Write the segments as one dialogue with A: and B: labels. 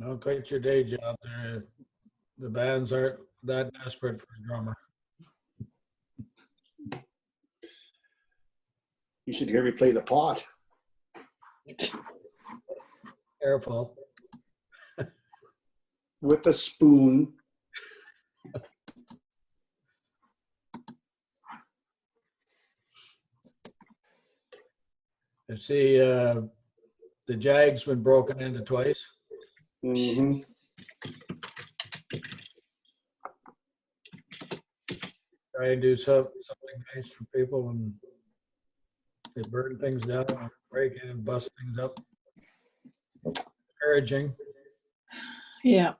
A: No, quit your day job. The bands aren't that desperate for a drummer.
B: You should hear me play the pot.
A: Careful.
B: With a spoon.
A: I see the Jag's been broken into twice.
B: Mm-hmm.
A: Try and do something nice for people, and they burn things down and break in and bust things up. Encouraging.
C: Yeah.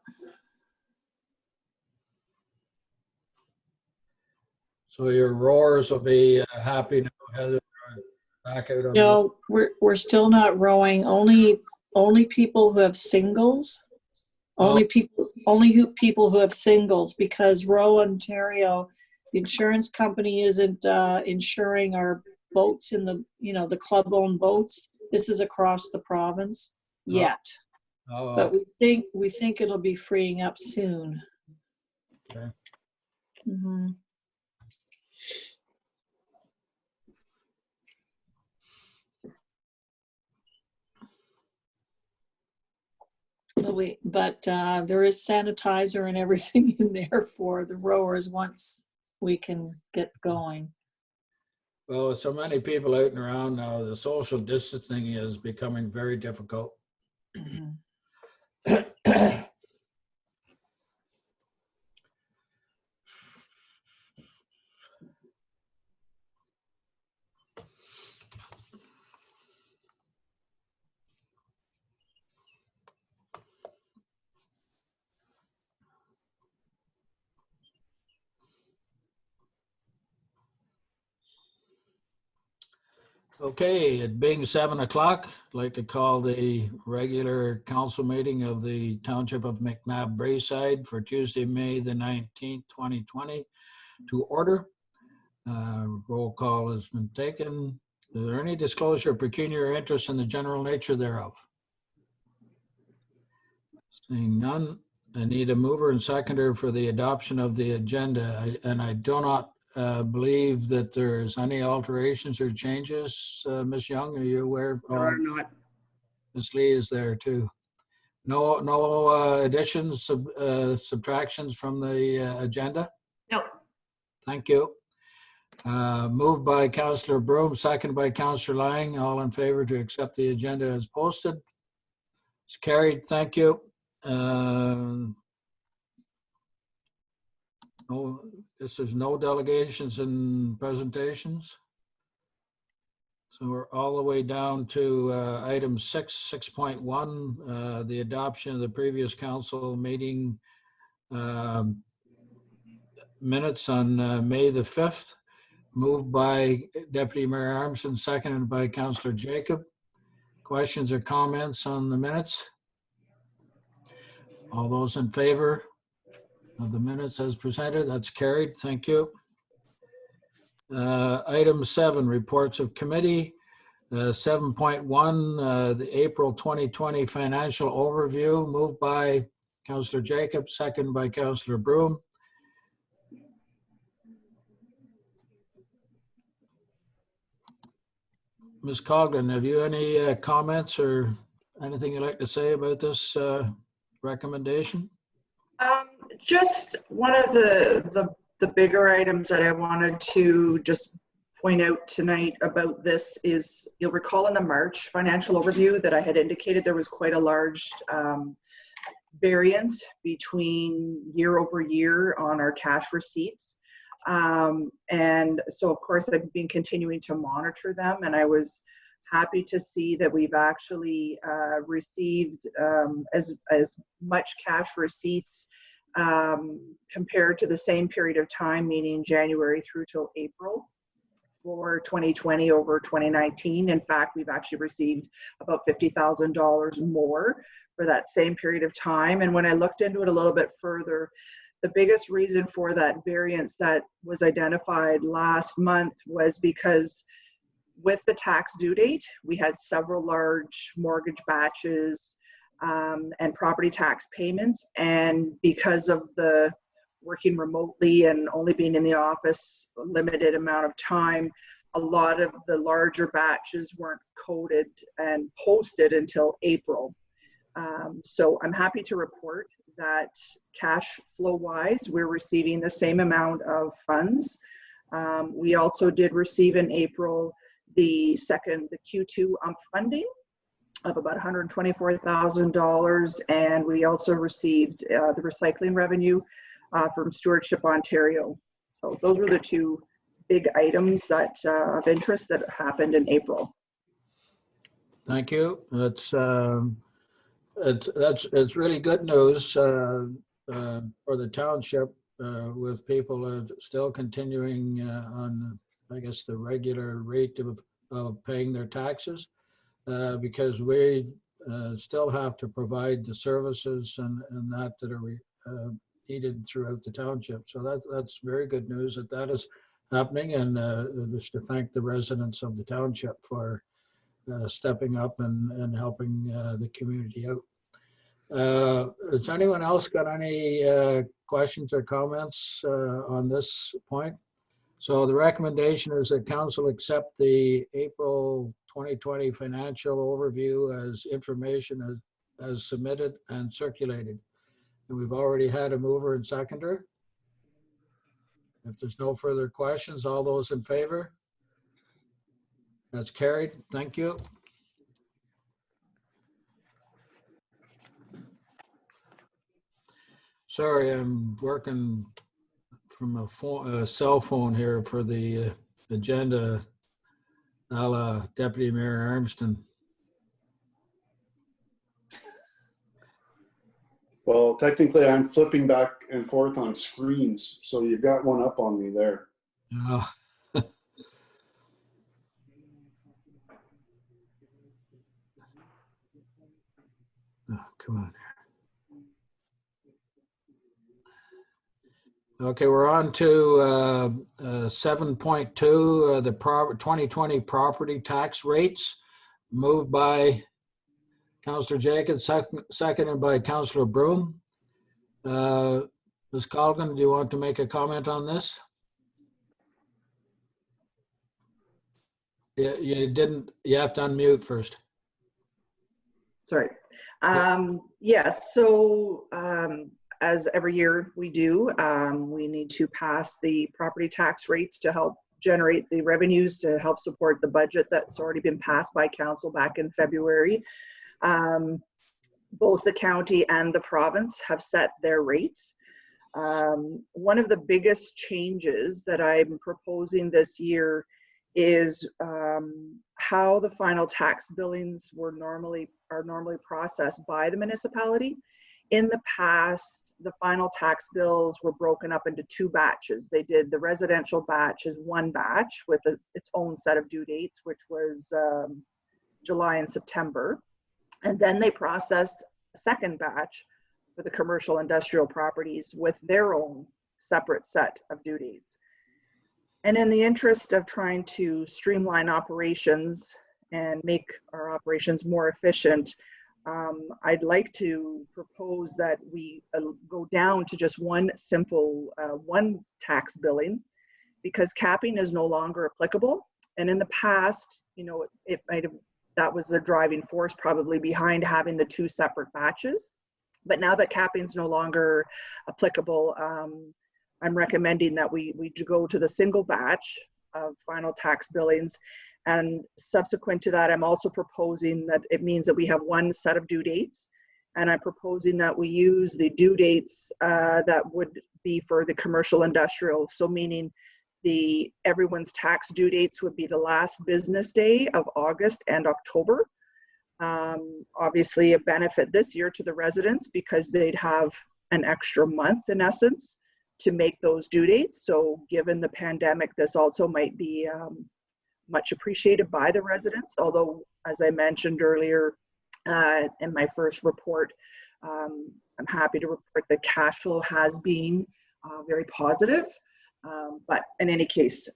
A: So your roars will be happy now, Heather. Back out on
C: No, we're still not rowing. Only people who have singles. Only people who have singles, because Row Ontario, the insurance company isn't insuring our boats in the club-owned boats. This is across the province yet.
A: Oh,
C: But we think it'll be freeing up soon.
A: okay.
C: Mm-hmm. But there is sanitizer and everything in there for the rowers once we can get going.
A: Well, with so many people out and around now, the social distancing is becoming very difficult.
C: Mhm.
A: Okay, it being 7 o'clock, I'd like to call the regular council meeting of the Township of McNabb Braeside for Tuesday, May the 19th, 2020 to order. Roll call has been taken. Is there any disclosure of pecuniary interest in the general nature thereof? Seeing none, I need a mover and seconder for the adoption of the agenda. I do not believe that there's any alterations or changes. Ms. Young, are you aware?
D: There are not.
A: Ms. Lee is there too. No additions, subtractions from the agenda?
D: No.
A: Thank you. Moved by Councillor Broom, second by Councillor Lang. All in favor to accept the agenda as posted? It's carried. Thank you. There's no delegations and presentations. So we're all the way down to item 6.1, the adoption of the previous council meeting minutes on May the 5th. Moved by Deputy Mayor Armstrong, seconded by Councillor Jacob. Questions or comments on the minutes? All those in favor of the minutes as presented? That's carried. Thank you. Item 7, reports of committee. 7.1, the April 2020 financial overview, moved by Councillor Jacob, seconded by Councillor Broom. Ms. Coghlan, have you any comments or anything you'd like to say about this recommendation?
E: Just one of the bigger items that I wanted to just point out tonight about this is, you'll recall in the March financial overview that I had indicated there was quite a large variance between year over year on our cash receipts. And so of course I've been continuing to monitor them, and I was happy to see that we've actually received as much cash receipts compared to the same period of time, meaning January through till April for 2020 over 2019. In fact, we've actually received about $50,000 more for that same period of time. And when I looked into it a little bit further, the biggest reason for that variance that was identified last month was because with the tax due date, we had several large mortgage batches and property tax payments. And because of the working remotely and only being in the office a limited amount of time, a lot of the larger batches weren't coded and posted until April. So I'm happy to report that cash flow wise, we're receiving the same amount of funds. We also did receive in April the Q2 funding of about $124,000, and we also received the recycling revenue from Stewardship Ontario. So those were the two big items that of interest that happened in April.
A: Thank you. It's really good news for the township with people still continuing on, I guess, the regular rate of paying their taxes, because we still have to provide the services and that are needed throughout the township. So that's very good news that is happening, and just to thank the residents of the township for stepping up and helping the community out. Has anyone else got any questions or comments on this point? So the recommendation is that council accept the April 2020 financial overview as information as submitted and circulated. And we've already had a mover and seconder. If there's no further questions, all those in favor? That's carried. Thank you. Sorry, I'm working from a cell phone here for the agenda, a la Deputy Mayor Armstrong.
B: Well, technically, I'm flipping back and forth on screens, so you've got one up on me there.
A: Oh. Oh, come on. Okay, we're on to 7.2, the 2020 property tax rates, moved by Councillor Jacobs, seconded by Councillor Broom. Ms. Colgan, do you want to make a comment on this? You didn't, you have to unmute first.
E: Sorry. Yes, so as every year we do, we need to pass the property tax rates to help generate the revenues to help support the budget that's already been passed by council back in February. Both the county and the province have set their rates. One of the biggest changes that I'm proposing this year is how the final tax billings are normally processed by the municipality. In the past, the final tax bills were broken up into two batches. They did the residential batch as one batch with its own set of due dates, which was July and September. And then they processed a second batch for the commercial industrial properties with their own separate set of due dates. And in the interest of trying to streamline operations and make our operations more efficient, I'd like to propose that we go down to just one simple one tax billing, because capping is no longer applicable. And in the past, you know, that was the driving force probably behind having the two separate batches. But now that capping is no longer applicable, I'm recommending that we go to the single batch of final tax billings. And subsequent to that, I'm also proposing that it means that we have one set of due dates. And I'm proposing that we use the due dates that would be for the commercial industrial. So meaning everyone's tax due dates would be the last business day of August and October. Obviously a benefit this year to the residents because they'd have an extra month in essence to make those due dates. So given the pandemic, this also might be much appreciated by the residents. Although, as I mentioned earlier in my first report, I'm happy to report that cash flow has been very positive. But in any case,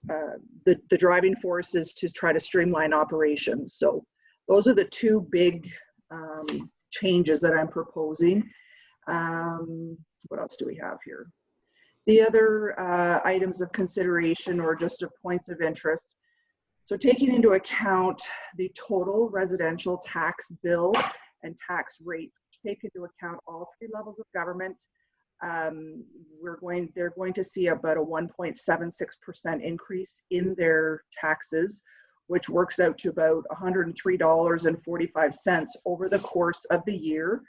E: the driving force is to try to streamline operations. So those are the two big changes that I'm proposing. What else do we have here? The other items of consideration or just points of interest. So taking into account the total residential tax bill and tax rates, take into account all three levels of government, they're going to see about a 1.76% increase in their taxes, which works out to about $103.45 over the course of the year.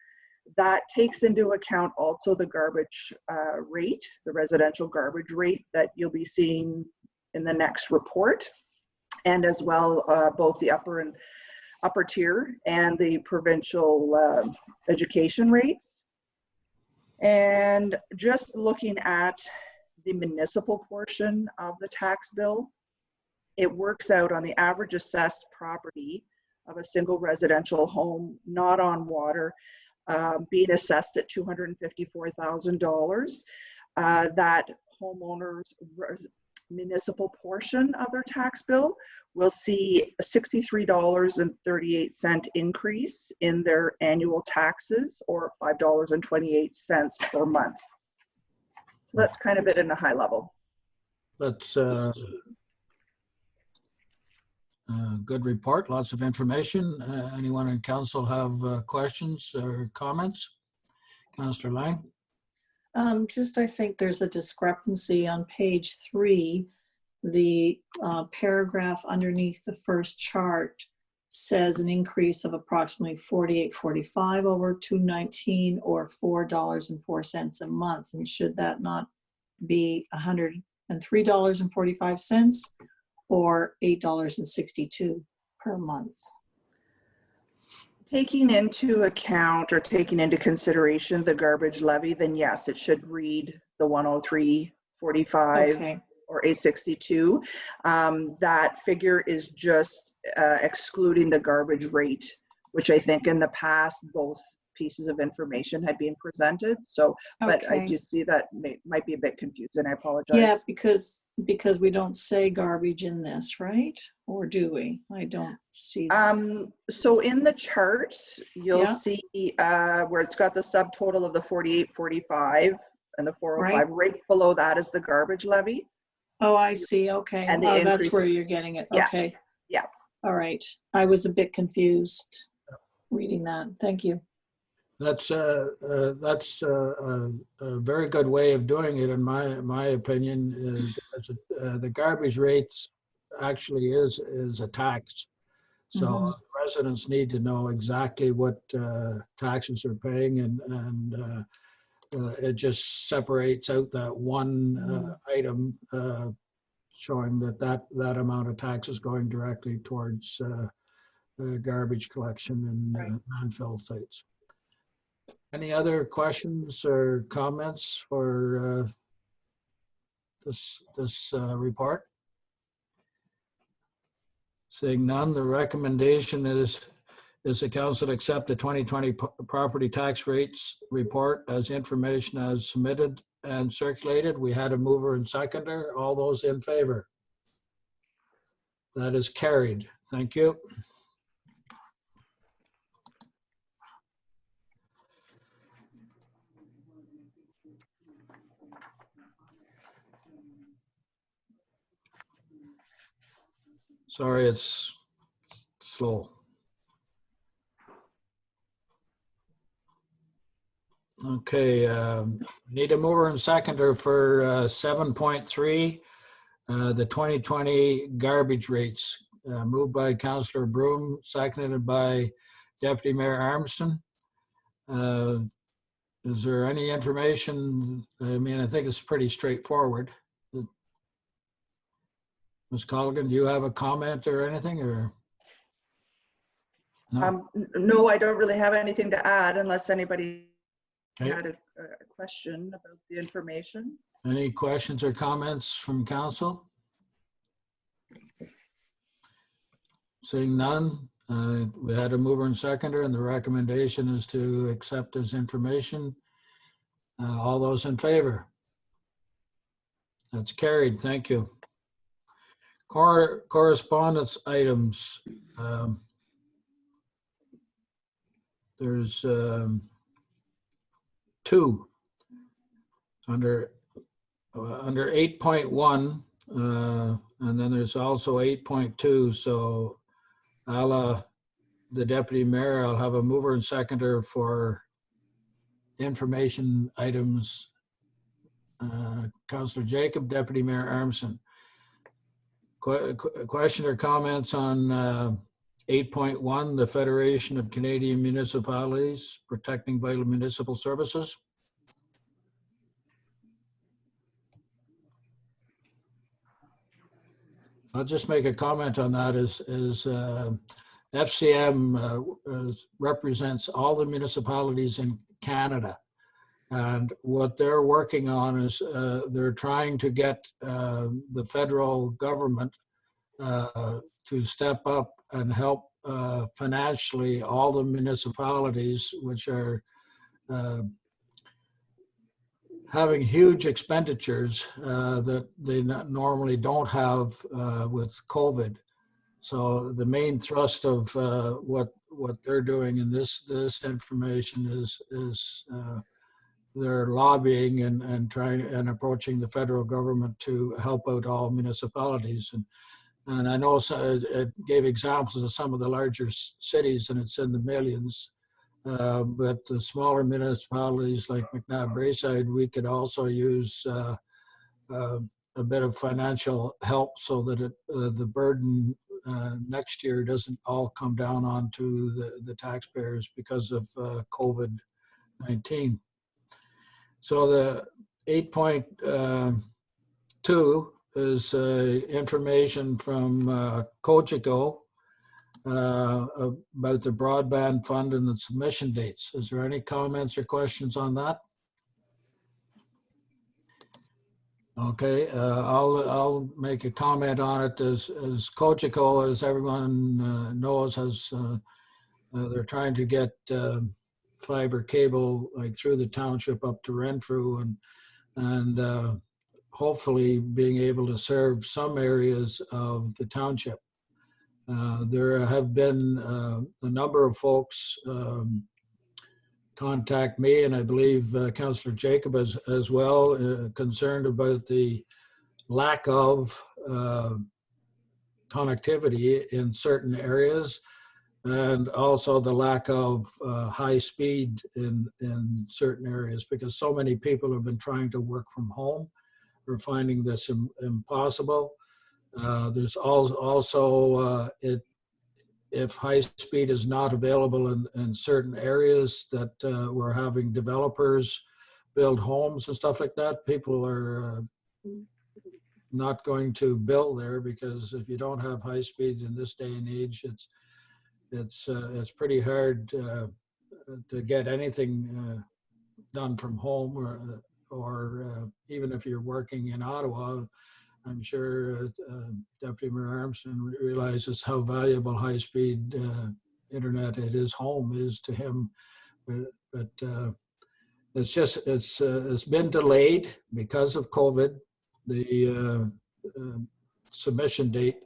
E: That takes into account also the garbage rate, the residential garbage rate that you'll be seeing in the next report, and as well both the upper tier and the provincial education rates. And just looking at the municipal portion of the tax bill, it works out on the average assessed property of a single residential home not on water being assessed at $254,000. That homeowners' municipal portion of their tax bill will see a $63.38 increase in their annual taxes, or $5.28 per month. So that's kind of it in a high level.
A: That's a good report, lots of information. Anyone in council have questions or comments? Councillor Lang?
C: I think there's a discrepancy on page 3. The paragraph underneath the first chart says an increase of approximately $48.45 over $219, or $4.04 a month. And should that not be $103.45 or $8.62 per month?
E: Taking into account or taking into consideration the garbage levy, then yes, it should read the 103.45
C: Okay.
E: or 862. That figure is just excluding the garbage rate, which I think in the past both pieces of information had been presented. So, but I
C: Okay.
E: do see that might be a bit confusing. I apologize.
C: Yeah, because we don't say garbage in this, right? Or do we? I don't see.
E: So in the chart, you'll
C: Yeah.
E: see where it's got the subtotal of the 48.45 and the 405. Right below that is the garbage levy.
C: Oh, I see. Okay.
E: And the
C: Oh, that's
E: increase-
C: where you're getting it.
E: Yeah.
C: Okay.
E: Yeah.
C: All right. I was a bit confused reading that. Thank you.
A: That's a very good way of doing it, in my opinion. The garbage rates actually is a tax, so
C: Mhm.
A: residents need to know exactly what taxes they're paying, and it just separates out that one item showing that amount of tax is going directly towards garbage collection and landfill sites. Any other questions or comments for this report? Seeing none, the recommendation is the council accept the 2020 property tax rates report as information as submitted and circulated. We had a mover and seconder. All those in favor? That is carried. Thank you. Sorry, it's slow. Okay, need a mover and seconder for 7.3, the 2020 garbage rates. Moved by Councillor Broom, seconded by Deputy Mayor Armstrong. Is there any information? I mean, I think it's pretty straightforward. Ms. Colligan, do you have a comment or anything, or? No?
E: No, I don't really have anything to add unless anybody
A: Okay.
E: had a question about the information.
A: Any questions or comments from council? Seeing none, we had a mover and seconder, and the recommendation is to accept this information. All those in favor? That's carried. Thank you. Correspondence items. there's two under 8.1, and then there's also 8.2. So the deputy mayor, I'll have a mover and seconder for information items. Councillor Jacob, Deputy Mayor Armstrong. Question or comments on 8.1, the Federation of Canadian Municipalities Protecting Vital Municipal Services? I'll just make a comment on that. FCM represents all the municipalities in Canada. And what they're working on is they're trying to get the federal government to step up and help financially all the municipalities which are having huge expenditures that they normally don't have with COVID. So the main thrust of what they're doing in this information is they're lobbying and trying and approaching the federal government to help out all municipalities. And I know it gave examples of some of the larger cities, and it's in the millions. But the smaller municipalities like McNabb Braeside, we could also use a bit of financial help so that the burden next year doesn't all come down onto the taxpayers because of COVID-19. So the 8.2 is information from Cogeco about the broadband fund and the submission dates. Is there any comments or questions on that? Okay, I'll make a comment on it. As Cogeco, as everyone knows, they're trying to get fiber cable like through the township up to Renfrew and hopefully being able to serve some areas of the township. There have been a number of folks contact me, and I believe Councillor Jacob as well, concerned about the lack of connectivity in certain areas, and also the lack of high speed in certain areas, because so many people have been trying to work from home. We're finding this impossible. There's also, if high speed is not available in certain areas, that we're having developers build homes and stuff like that. People are not going to build there, because if you don't have high speed in this day and age, it's pretty hard to get anything done from home, or even if you're working in Ottawa. I'm sure Deputy Mayor Armstrong realizes how valuable high-speed internet at his home is to him. But it's been delayed because of COVID, the submission date.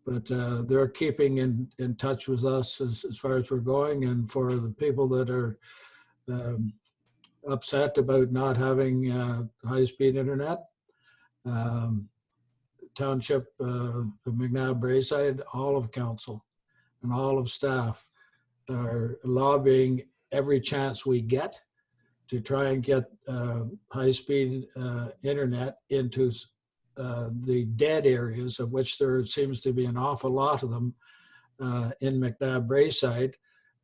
A: But they're keeping in touch with us as far as we're going. And for the people that are upset about not having high-speed internet, Township of McNabb Braeside, all of council and all of staff are lobbying every chance we get to try and get high-speed internet into the dead areas, of which there seems to be an awful lot of them in McNabb Braeside.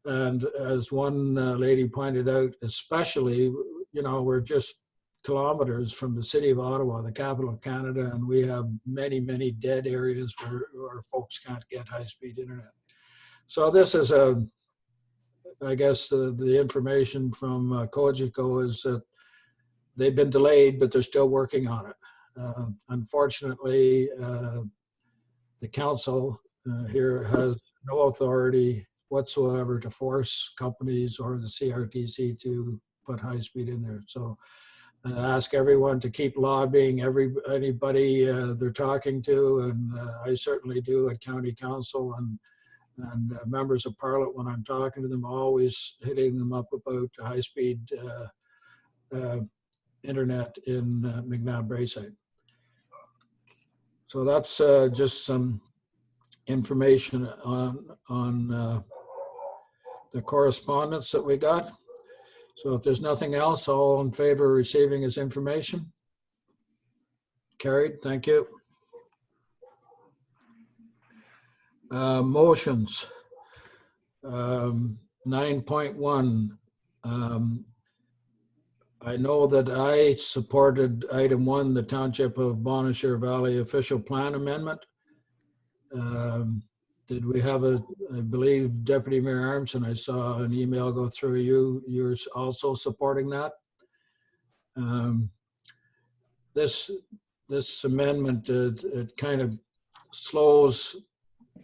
A: And as one lady pointed out, especially, we're just kilometers from the city of Ottawa, the capital of Canada, and we have many, many dead areas where folks can't get high-speed internet. So this is I guess the information from Cogeco is that they've been delayed, but they're still working on it. Unfortunately, the council here has no authority whatsoever to force companies or the CRTC to put high-speed in there. So I ask everyone to keep lobbying anybody they're talking to, and I certainly do at County Council, And members of Parliament, when I'm talking to them, always hitting them up about high-speed internet in McNabb Braeside. So that's just some information on the correspondence that we got. So if there's nothing else, all in favor of receiving his information? Carried, thank you. Motions. 9.1. I know that I supported item 1, the Township of Bonnechere Valley Official Plan Amendment. Did we have I believe Deputy Mayor Armstrong, I saw an email go through you. You're also supporting that. This amendment, it kind of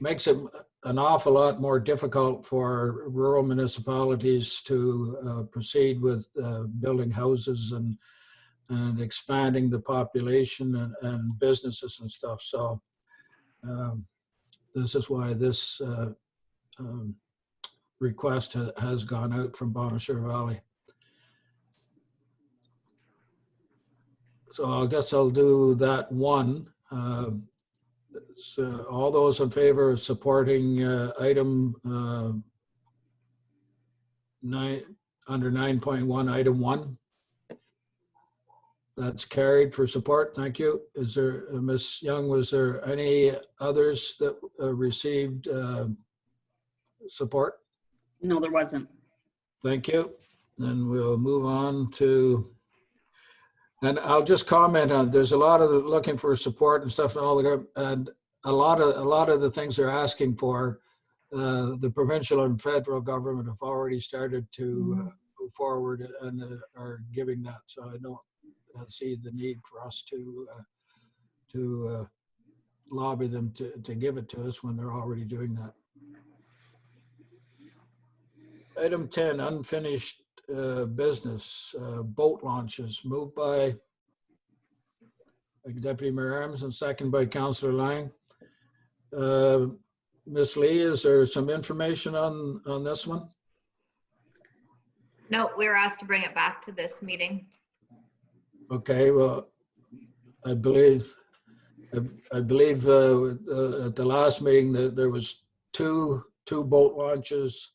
A: makes it an awful lot more difficult for rural municipalities to proceed with building houses and expanding the population and businesses and stuff. So this is why this request has gone out from Bonnechere Valley. So I guess I'll do that one. So all those in favor of supporting item 9 under 9.1, item 1? That's carried for support. Thank you. Is there, Ms. Young, was there any others that received support?
D: No, there wasn't.
A: Thank you. Then we'll move on to, and I'll just comment on, there's a lot of looking for support and stuff and all the, and a lot of the things they're asking for, the provincial and federal government have already started to move forward and are giving that. So I don't see the need for us to lobby them to give it to us when they're already doing that. Item 10, unfinished business, boat launches, moved by Deputy Mayor Armstrong, second by Councillor Lang. Ms. Lee, is there some information on this one?
F: No, we were asked to bring it back to this meeting.
A: Okay, well, I believe at the last meeting that there was two boat launches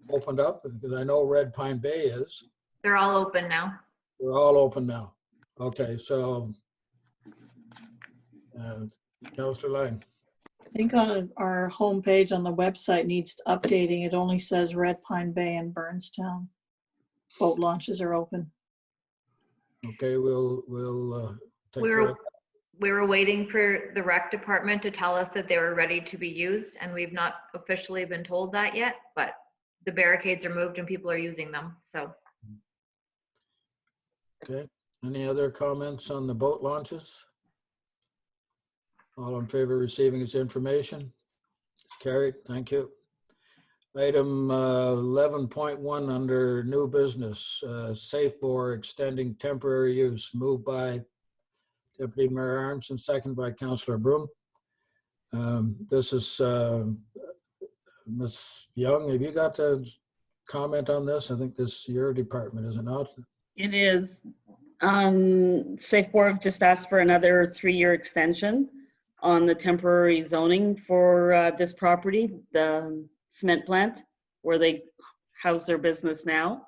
A: opened up, because I know Red Pine Bay is.
F: They're all open now.
A: We're all open now. Okay, so Councillor Lang.
C: I think on our homepage on the website needs updating. It only says Red Pine Bay and Burnstown. Boat launches are open.
A: Okay, we'll take care of.
F: We were waiting for the rec department to tell us that they were ready to be used, and we've not officially been told that yet, but the barricades are moved and people are using them, so.
A: Okay, any other comments on the boat launches? All in favor of receiving this information? Carried, thank you. Item 11.1 under new business, safe bore extending temporary use, moved by Deputy Mayor Armstrong, second by Councillor Broom. This is Ms. Young, have you got to comment on this? I think this is your department, is it not?
D: It is. Safe Bore have just asked for another 3-year extension on the temporary zoning for this property, the cement plant, where they house their business now,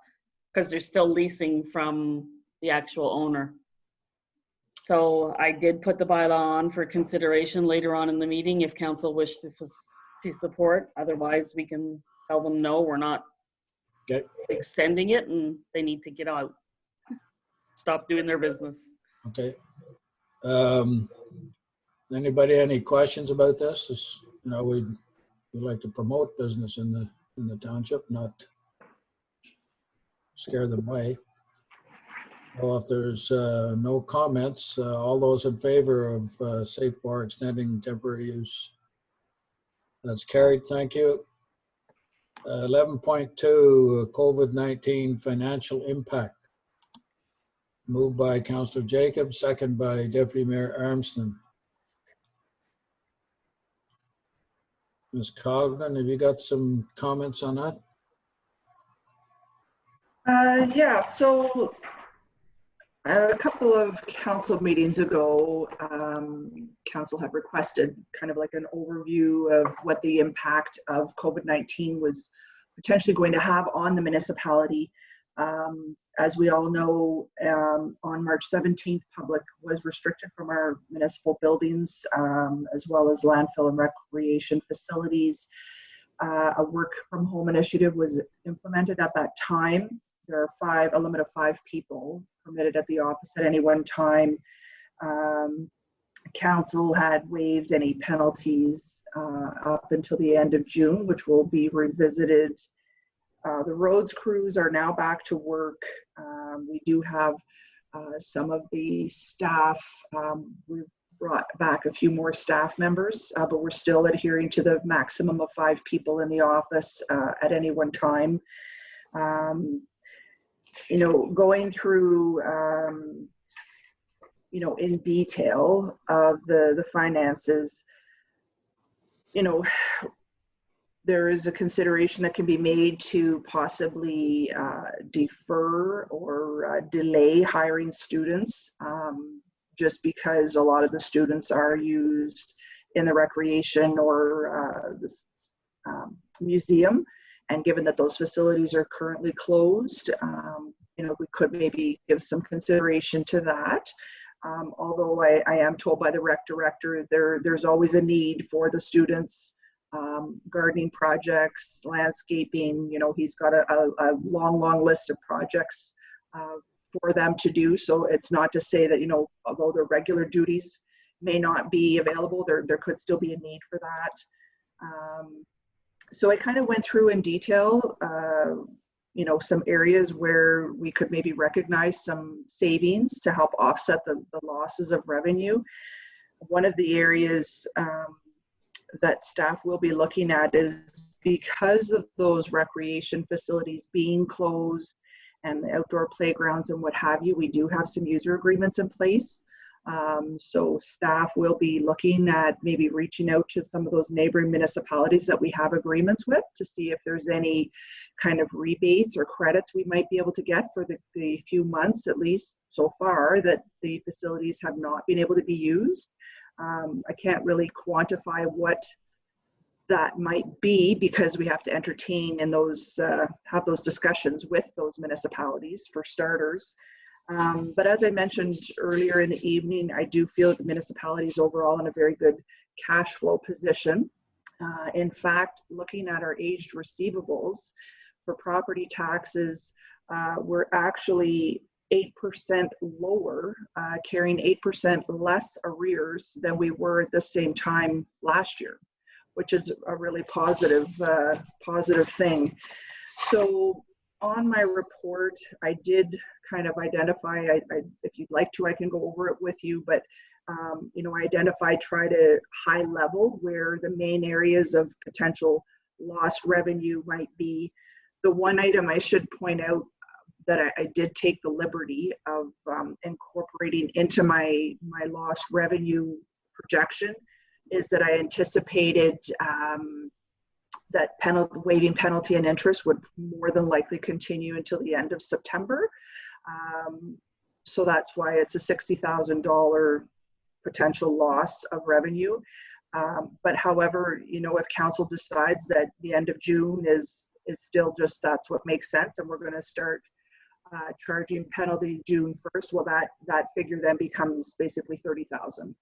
D: because they're still leasing from the actual owner. So I did put the bylaw on for consideration later on in the meeting if council wishes to support. Otherwise, we can tell them no, we're not extending it and they need to get out. Stop doing their business.
A: Okay. Anybody any questions about this? You know, we like to promote business in the township, not scare them away. Well, if there's no comments, all those in favor of safe bar extending temporary use? That's carried, thank you. 11.2, COVID-19 financial impact. Moved by Councillor Jacobs, second by Deputy Mayor Armstrong. Ms. Coggan, have you got some comments on that?
E: Yeah, so a couple of council meetings ago, council had requested kind of like an overview of what the impact of COVID-19 was potentially going to have on the municipality. As we all know, on March 17th, public was restricted from our municipal buildings, as well as landfill and recreation facilities. A work from home initiative was implemented at that time. There are a limit of 5 people permitted at the office at any one time. Council had waived any penalties up until the end of June, which will be revisited. The roads crews are now back to work. We do have some of the staff. We've brought back a few more staff members, but we're still adhering to the maximum of 5 people in the office at any one time. You know, going through, you know, in detail of the finances, you know, there is a consideration that can be made to possibly defer or delay hiring students, just because a lot of the students are used in the recreation or this museum. And given that those facilities are currently closed, you know, we could maybe give some consideration to that. Although I am told by the rec director there's always a need for the students, gardening projects, landscaping. You know, he's got a long list of projects for them to do. So it's not to say that, you know, although their regular duties may not be available, there could still be a need for that. So I kind of went through in detail, you know, some areas where we could maybe recognize some savings to help offset the losses of revenue. One of the areas that staff will be looking at is because of those recreation facilities being closed and the outdoor playgrounds and what have you, we do have some user agreements in place. So staff will be looking at maybe reaching out to some of those neighboring municipalities that we have agreements with to see if there's any kind of rebates or credits we might be able to get for the few months, at least so far, that the facilities have not been able to be used. I can't really quantify what that might be because we have to entertain and have those discussions with those municipalities for starters. But as I mentioned earlier in the evening, I do feel that the municipality is overall in a very good cash flow position. In fact, looking at our aged receivables for property taxes, we're actually 8% lower, carrying 8% less arrears than we were at the same time last year, which is a really positive thing. So on my report, I did kind of identify, if you'd like to, I can go over it with you, but you know, I identified, try to high level where the main areas of potential lost revenue might be. The one item I should point out that I did take the liberty of incorporating into my lost revenue projection is that I anticipated that waiving penalty and interest would more than likely continue until the end of September. So that's why it's a $60,000 potential loss of revenue. But however, you know, if council decides that the end of June is still just, that's what makes sense, and we're going to start charging penalty June 1st, well, that figure then becomes basically $30,000.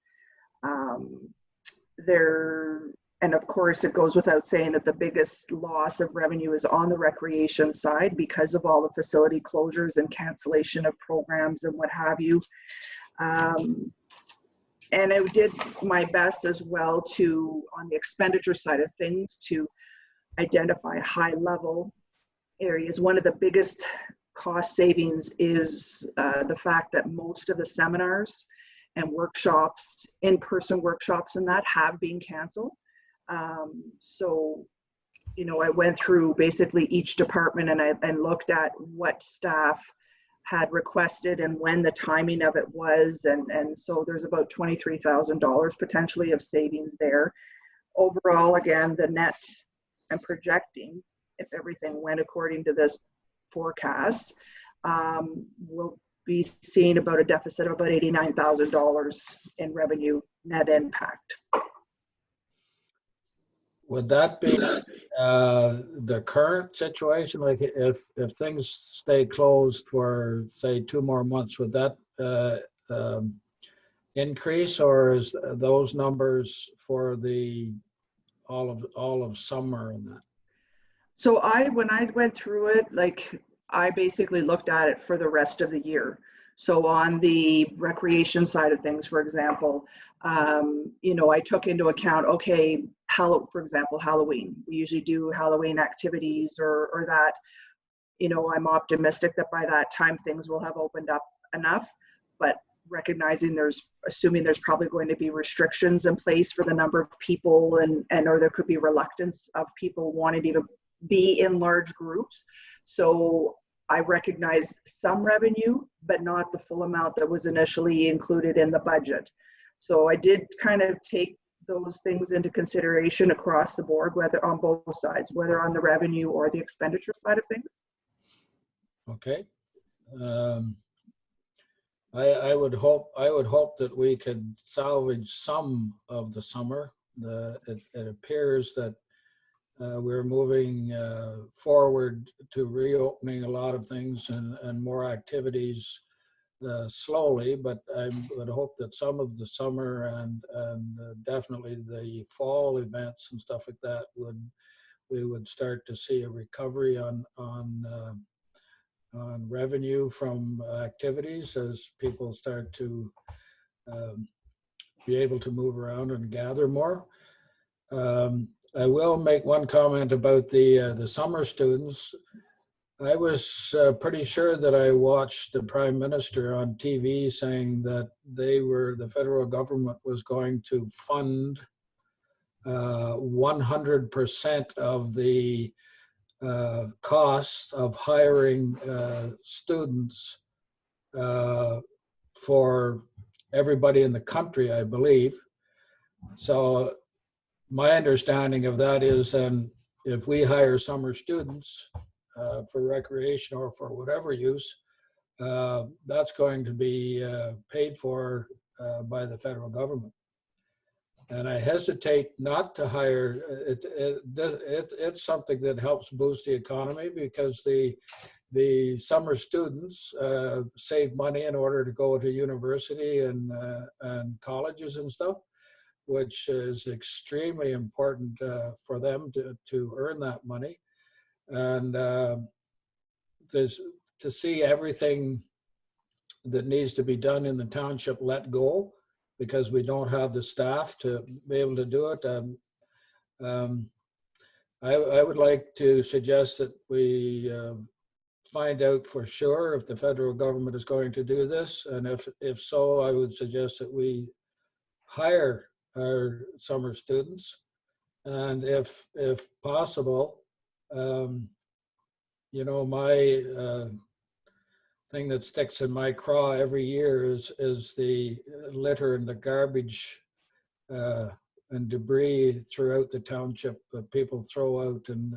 E: And of course, it goes without saying that the biggest loss of revenue is on the recreation side because of all the facility closures and cancellation of programs and what have you. And I did my best as well to, on the expenditure side of things, to identify high level areas. One of the biggest cost savings is the fact that most of the seminars and workshops, in-person workshops and that, have been canceled. So, you know, I went through basically each department and looked at what staff had requested and when the timing of it was. And so there's about $23,000 potentially of savings there. overall, again, the net I'm projecting, if everything went according to this forecast, we'll be seeing about a deficit of about $89,000 in revenue net impact.
A: Would that be the current situation? Like if things stay closed for, say, 2 more months, would that increase, or is those numbers for the all of summer and that?
E: So when I went through it, like I basically looked at it for the rest of the year. So on the recreation side of things, for example, you know, I took into account, okay, for example, Halloween. We usually do Halloween activities or that, you know, I'm optimistic that by that time things will have opened up enough, but recognizing assuming there's probably going to be restrictions in place for the number of people or there could be reluctance of people wanting to be in large groups. So I recognize some revenue, but not the full amount that was initially included in the budget. So I did kind of take those things into consideration across the board, whether on both sides, whether on the revenue or the expenditure side of things.
A: Okay. I would hope that we could salvage some of the summer. It appears that we're moving forward to reopening a lot of things and more activities slowly, but I would hope that some of the summer and definitely the fall events and stuff like that we would start to see a recovery on revenue from activities as people start to be able to move around and gather more. I will make one comment about the summer students. I was pretty sure that I watched the Prime Minister on TV saying that the federal government was going to fund 100% of the costs of hiring students for everybody in the country, I believe. So my understanding of that is, if we hire summer students for recreation or for whatever use, that's going to be paid for by the federal government. And I hesitate not to hire. It's something that helps boost the economy because the summer students save money in order to go to university and colleges and stuff, which is extremely important for them to earn that money. And to see everything that needs to be done in the township let go because we don't have the staff to be able to do it. I would like to suggest that we find out for sure if the federal government is going to do this. And if so, I would suggest that we hire our summer students. And if possible, you know, my thing that sticks in my craw every year is the litter and the garbage and debris throughout the township that people throw out and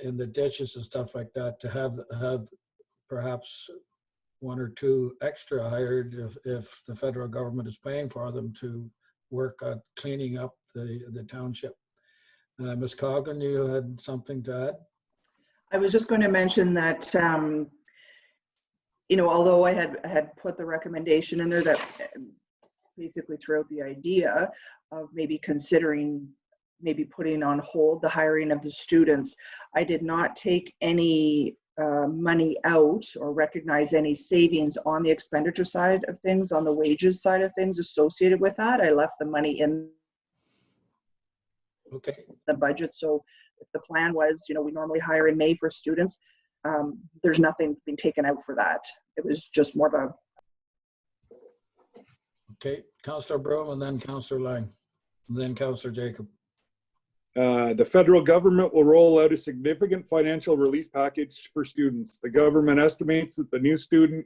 A: in the ditches and stuff like that, to have perhaps 1 or 2 extra hired if the federal government is paying for them to work on cleaning up the township. Ms. Coughlin, you had something to add?
E: I was just going to mention that, you know, although I had put the recommendation in there that basically threw out the idea of maybe considering maybe putting on hold the hiring of the students, I did not take any money out or recognize any savings on the expenditure side of things, on the wages side of things associated with that. I left the money in the budget. So if the plan was, you know, we normally hire in May for students, there's nothing being taken out for that. It was just more of a.
A: Okay, Councillor Broome and then Councillor Lang, and then Councillor Jacob.
G: The federal government will roll out a significant financial relief package for students. The government estimates that the new student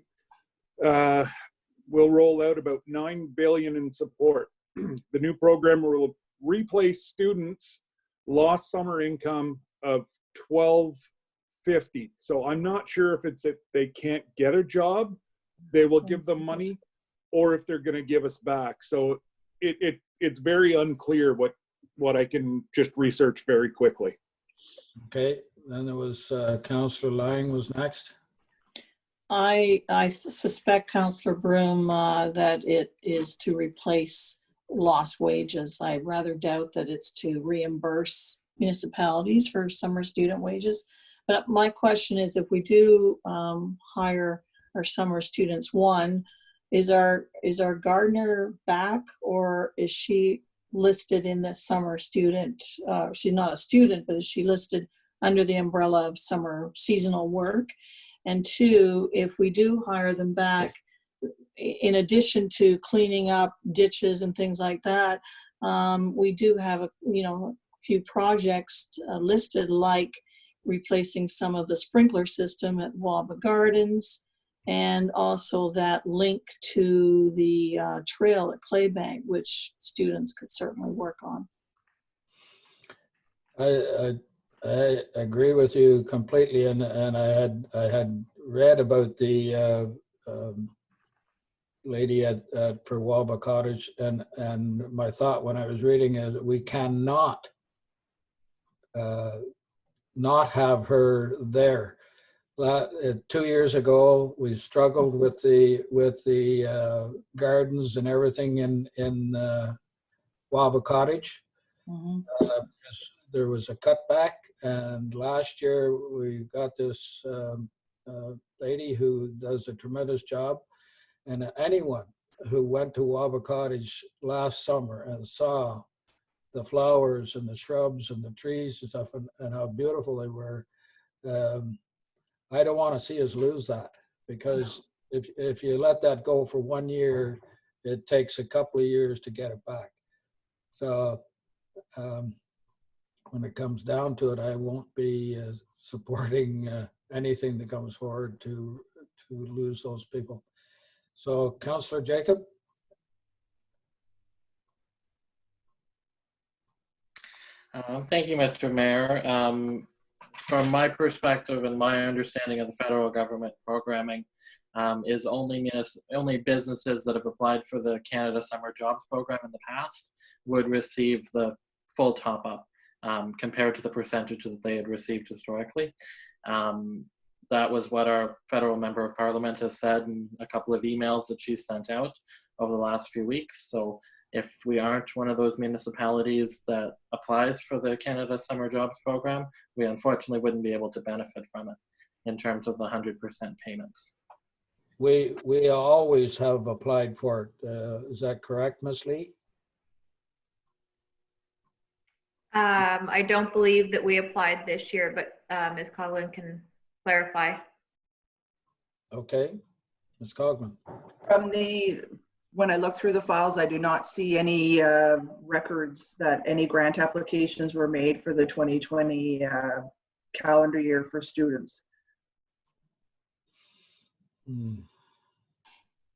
G: will roll out about $9 billion in support. The new program will replace students' lost summer income of $1,250. So I'm not sure if it's if they can't get a job, they will give them money, or if they're going to give us back. So it's very unclear what I can just research very quickly.
A: Okay, then there was Councillor Lang was next.
C: I suspect, Councillor Broom, that it is to replace lost wages. I rather doubt that it's to reimburse municipalities for summer student wages. But my question is, if we do hire our summer students, one, is our gardener back, or is she listed in the summer student? She's not a student, but is she listed under the umbrella of summer seasonal work? And two, if we do hire them back, in addition to cleaning up ditches and things like that, we do have a few projects listed, like replacing some of the sprinkler system at Waba Gardens, and also that link to the trail at Claybank, which students could certainly work on.
A: I agree with you completely, and I had read about the lady at for Waba Cottage, and my thought when I was reading is that we cannot not have her there. 2 years ago, we struggled with the gardens and everything in Waba Cottage.
C: Mm-hmm.
A: There was a cutback, and last year we got this lady who does a tremendous job. And anyone who went to Waba Cottage last summer and saw the flowers and the shrubs and the trees and stuff, and how beautiful they were, I don't want to see us lose that, because if you let that go for 1 year, it takes a couple of years to get it back. So when it comes down to it, I won't be supporting anything that comes forward to lose those people. So, Councillor Jacob?
H: Thank you, Mr. Mayor. From my perspective and my understanding of the federal government programming, is only businesses that have applied for the Canada Summer Jobs Program in the past would receive the full top-up compared to the percentage that they had received historically. That was what our federal member of parliament has said in a couple of emails that she sent out over the last few weeks. So if we aren't one of those municipalities that applies for the Canada Summer Jobs Program, we unfortunately wouldn't be able to benefit from it in terms of the 100% payments.
A: We always have applied for it. Is that correct, Ms. Lee?
F: I don't believe that we applied this year, but Ms. Coughlin can clarify.
A: Okay, Ms. Cogman.
E: When I look through the files, I do not see any records that any grant applications were made for the 2020 calendar year for students.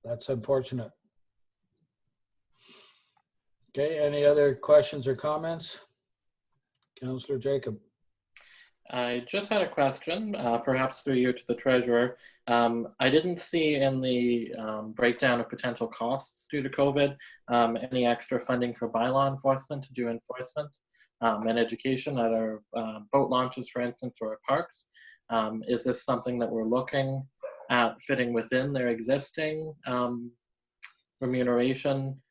A: That's unfortunate. Okay, any other questions or comments? Councillor Jacob.
H: I just had a question, perhaps through you to the treasurer. I didn't see in the breakdown of potential costs due to COVID any extra funding for bylaw enforcement to do enforcement and education at our boat launches, for instance, or at parks. Is this something that we're looking at fitting within their existing remuneration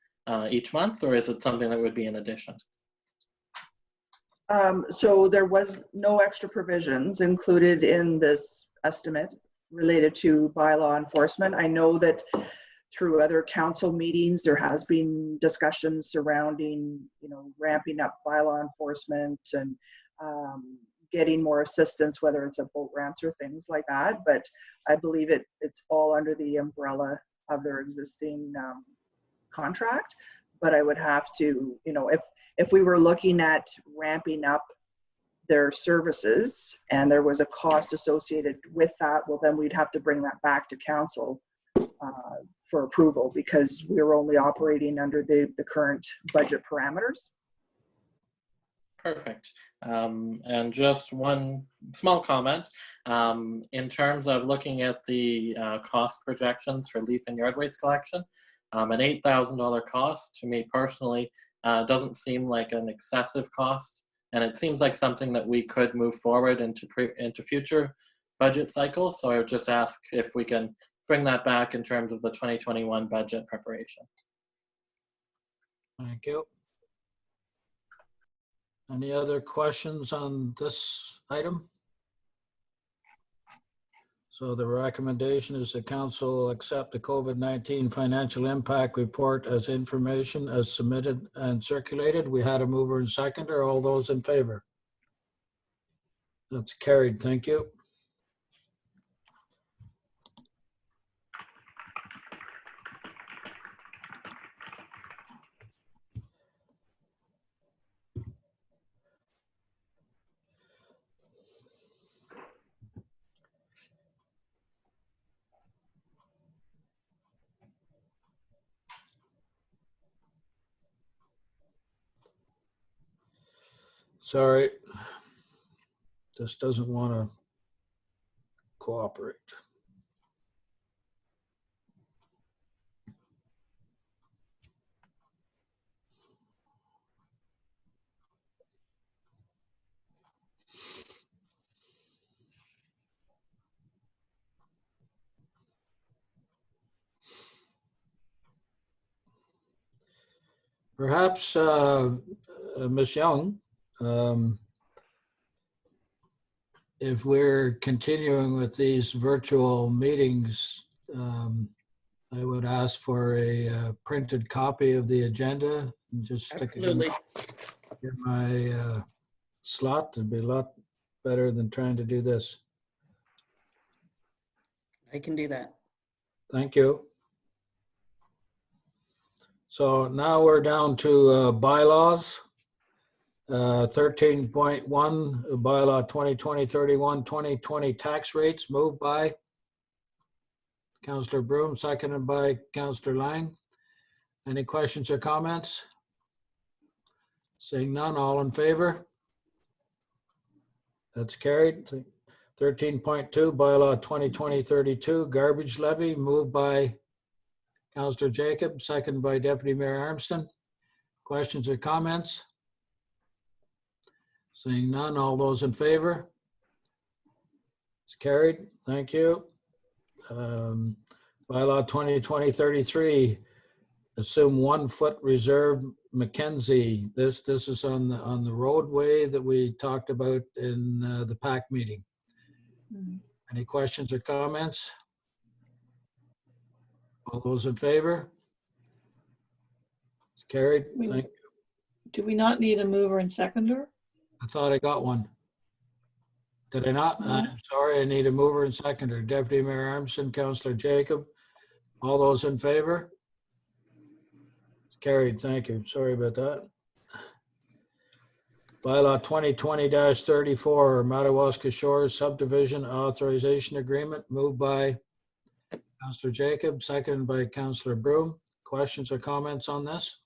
H: each month, or is it something that would be in addition?
E: So there was no extra provisions included in this estimate related to bylaw enforcement. I know that through other council meetings, there has been discussions surrounding, ramping up bylaw enforcement and getting more assistance, whether it's at boat ramps or things like that. But I believe it's all under the umbrella of their existing contract. But I would have to, if we were looking at ramping up their services and there was a cost associated with that, well, then we'd have to bring that back to council for approval, because we're only operating under the current budget parameters.
H: Perfect. And just one small comment. In terms of looking at the cost projections for leaf and yard waste collection, an $8,000 cost to me personally doesn't seem like an excessive cost. And it seems like something that we could move forward into future budget cycles. So I would just ask if we can bring that back in terms of the 2021 budget preparation.
A: Thank you. Any other questions on this item? So the recommendation is the council accept the COVID-19 financial impact report as information as submitted and circulated. We had a mover and seconder. All those in favor? That's carried. Thank you. Sorry, this doesn't want to cooperate. Perhaps, Ms. Young, if we're continuing with these virtual meetings, I would ask for a printed copy of the agenda and just stick it
D: Absolutely.
A: in my slot. It'd be a lot better than trying to do this.
D: I can do that.
A: Thank you. So now we're down to bylaws. 13.1, bylaw 2020-31, 2020 tax rates, moved by Councillor Broom, seconded by Councillor Lang. Any questions or comments? Seeing none, all in favor? That's carried. 13.2, bylaw 2020-32, garbage levy, moved by Councillor Jacob, seconded by Deputy Mayor Armstrong. Questions or comments? Seeing none, all those in favor? It's carried. Thank you. Bylaw 2020-33, assume 1 foot reserve Mackenzie. This is on the roadway that we talked about in the PAC meeting. Any questions or comments? All those in favor? It's carried. Thank you.
C: Do we not need a mover and seconder?
A: I thought I got one. Did I not?
C: No.
A: I'm sorry, I need a mover and seconder. Deputy Mayor Armstrong, Councillor Jacob. All those in favor? It's carried, thank you. Sorry about that. Bylaw 2020-34, Madawaska Shores Subdivision Authorization Agreement, moved by Councillor Jacob, seconded by Councillor Broom. Questions or comments on this?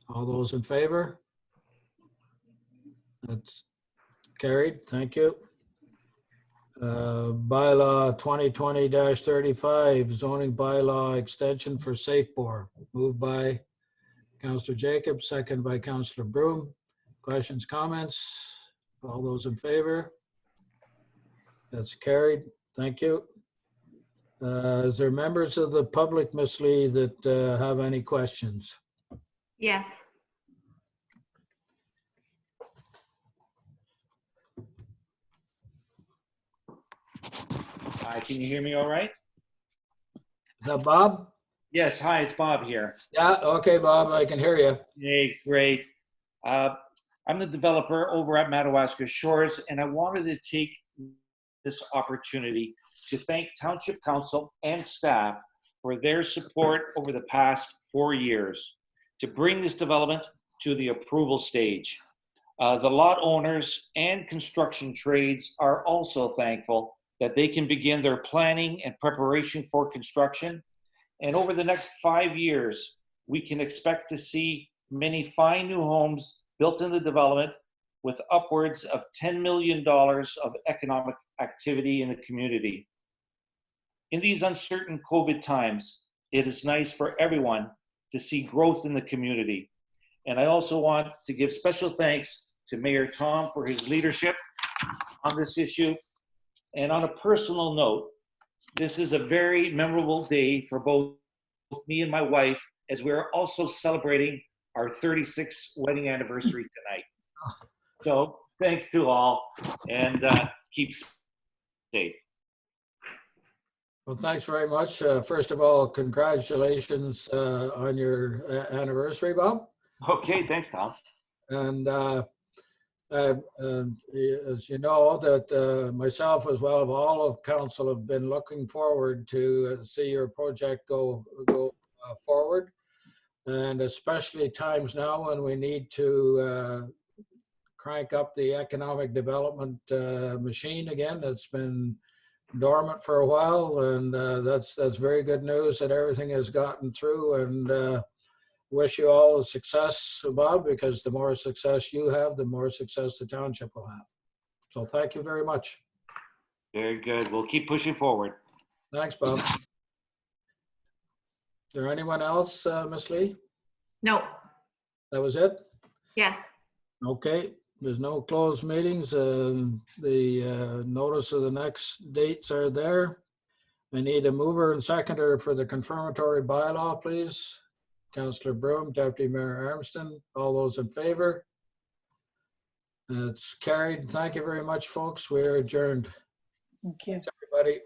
A: All those in favor? That's carried. Thank you. Bylaw 2020-35, zoning bylaw extension for Safe Bore, moved by Councillor Jacob, seconded by Councillor Broom. Questions, comments? All those in favor? That's carried. Thank you. Is there members of the public, Ms. Lee, that have any questions?
F: Yes.
I: Hi, can you hear me all right?
A: Is that Bob?
I: Yes, hi, it's Bob here.
A: Yeah, okay, Bob, I can hear you.
I: Hey, great. I'm the developer over at Madawaska Shores, and I wanted to take this opportunity to thank Township Council and staff for their support over the past 4 years to bring this development to the approval stage. The lot owners and construction trades are also thankful that they can begin their planning and preparation for construction. And over the next 5 years, we can expect to see many fine new homes built in the development with upwards of $10 million of economic activity in the community. In these uncertain COVID times, it is nice for everyone to see growth in the community. And I also want to give special thanks to Mayor Tom for his leadership on this issue. And on a personal note, this is a very memorable day for both me and my wife, as we're also celebrating our 36th wedding anniversary tonight. So thanks to all, and keep safe.
A: Well, thanks very much. First of all, congratulations on your anniversary, Bob.
I: Okay, thanks, Tom.
A: And as you know, that myself as well as all of council have been looking forward to see your project go forward. And especially times now when we need to crank up the economic development machine again. It's been dormant for a while, and that's very good news that everything has gotten through. And wish you all the success, Bob, because the more success you have, the more success the township will have. So thank you very much.
I: Very good. We'll keep pushing forward.
A: Thanks, Bob. Is there anyone else, Ms. Lee?
F: No,
A: That was it?
F: yes.
A: Okay, there's no closed meetings. The notice of the next dates are there. I need a mover and seconder for the confirmatory bylaw, please. Councillor Broom, Deputy Mayor Armstrong, all those in favor? It's carried. Thank you very much, folks. We're adjourned.
C: Thank you.
A: Everybody.